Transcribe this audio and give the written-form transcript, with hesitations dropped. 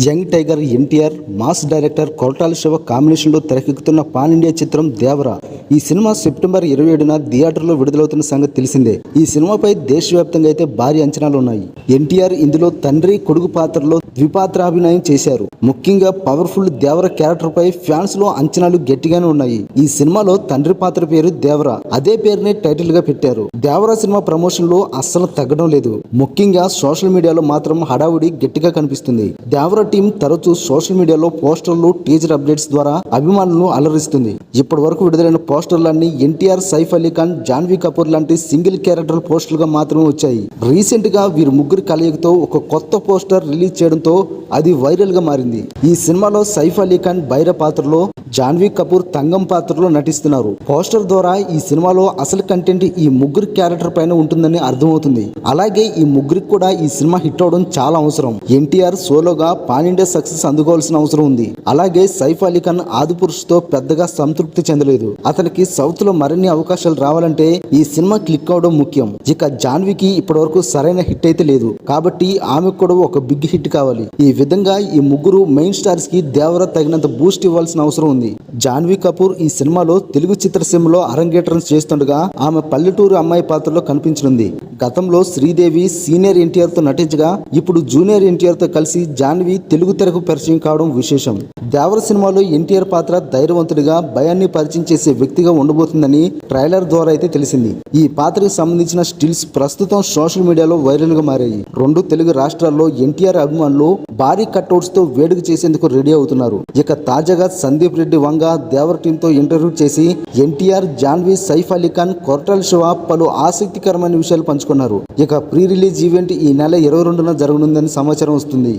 Young tiger NTR, mass director Koratala Shiva కాంబినేషన్లో తెరకెక్కుతున్న pan India చిత్రం దేవర. ఈ సినిమా సెప్టెంబర్ 27న థియేటర్లో విడుదలవుతున్న సంగతి తెలిసిందే. ఈ సినిమాపై దేశవ్యాప్తంగా అయితే భారీ అంచనాలు ఉన్నాయి. ఎన్టీఆర్ ఇందులో తండ్రి కొడుకు పాత్రలో ద్విపాత్రాభినయం చేశారు. ముఖ్యంగా పవర్ఫుల్ దేవర క్యారెక్టర్ పై ఫ్యాన్స్ లో అంచనాలు గట్టిగానే ఉన్నాయి. ఈ సినిమాలో తండ్రి పాత్ర పేరు దేవర. అదే పేరునే టైటిల్ గా పెట్టారు. దేవర సినిమా ప్రమోషన్ లో అస్సలు తగ్గడం లేదు. ముఖ్యంగా సోషల్ మీడియాలో మాత్రం హడావుడి గట్టిగా కనిపిస్తుంది. దేవర టీం తరచూ సోషల్ మీడియాలో పోస్టర్లు, టీజర్ అప్డేట్స్ ద్వారా అభిమానులను అలరిస్తుంది. ఇప్పటి వరకు విడుదలైన పోస్టర్లన్నీ ఎన్టీఆర్, సైఫ్ అలీ ఖాన్, జాన్వీ కపూర్ లాంటి సింగిల్ క్యారెక్టర్ పోస్టర్లుగా మాత్రమే వచ్చాయి. రీసెంట్ గా వీరు ముగ్గురు కలయికతో ఒక కొత్త పోస్టర్ రిలీజ్ చేయడంతో అది వైరల్ గా మారింది. ఈ సినిమాలో సైఫ్ అలీ ఖాన్ బైర పాత్రలో, జాన్వీ కపూర్ తంగం పాత్రలో నటిస్తున్నారు. పోస్టర్ ద్వారా ఈ సినిమాలో అసలు కంటెంట్ ఈ ముగ్గురు క్యారెక్టర్ పైన ఉంటుందని అర్థమవుతుంది. అలాగే ఈ ముగ్గురికి కూడా ఈ సినిమా హిట్ అవడం చాలా అవసరం. ఎన్టీఆర్ సోలోగా పాన్ ఇండియా సక్సెస్ అందుకోవాల్సిన అవసరం ఉంది. అలాగే సైఫ్ అలీ ఖాన్ ఆదిపురుష్ తో పెద్దగా సంతృప్తి చెందలేదు. అతనికి సౌత్ లో మరిన్ని అవకాశాలు రావాలంటే ఈ సినిమా క్లిక్ అవడం ముఖ్యం. ఇక జాన్వీకి ఇప్పటి వరకు సరైన హిట్ అయితే లేదు. కాబట్టి ఆమెకు కూడా ఒక బిగ్ హిట్ కావాలి. ఈ విధంగా ఈ ముగ్గురు మెయిన్ స్టార్స్ కి దేవర తగినంత బూస్ట్ ఇవ్వాల్సిన అవసరం ఉంది. జాన్వీ కపూర్ ఈ సినిమాలో తెలుగు చిత్రసీమలో అరంగేట్రం చేస్తుండగా ఆమె పల్లెటూరు అమ్మాయి పాత్రలో కనిపించనుంది. గతంలో శ్రీదేవి సీనియర్ ఎన్టీఆర్ తో నటించగా ఇప్పుడు జూనియర్ ఎన్టీఆర్ తో కలిసి జాన్వీ తెలుగు తెరకు పరిచయం కావడం విశేషం. దేవర సినిమాలో ఎన్టీఆర్ పాత్ర ధైర్యవంతుడిగా, భయాన్ని పరిచయం చేసే వ్యక్తిగా ఉండబోతుందని ట్రైలర్ ద్వారా అయితే తెలిసింది. ఈ పాత్రకు సంబంధించిన స్టిల్స్ ప్రస్తుతం సోషల్ మీడియాలో వైరల్ గా మారాయి. రెండు తెలుగు రాష్ట్రాల్లో ఎన్టీఆర్ అభిమానులు భారీ కట్అవుట్స్ తో వేడుక చేసేందుకు రెడీ అవుతున్నారు. ఇక తాజాగా సందీప్ రెడ్డి వంగ దేవర టీమ్ తో ఇంటర్వ్యూ చేసి ఎన్టీఆర్, జాన్వీ, సైఫ్ అలీ ఖాన్, కొరటాల శివ పలు ఆసక్తికరమైన విషయాలు పంచుకున్నారు. ఇక ప్రీ రిలీజ్ ఈవెంట్ ఈ నెల 22న జరగనుందని సమాచారం వస్తుంది.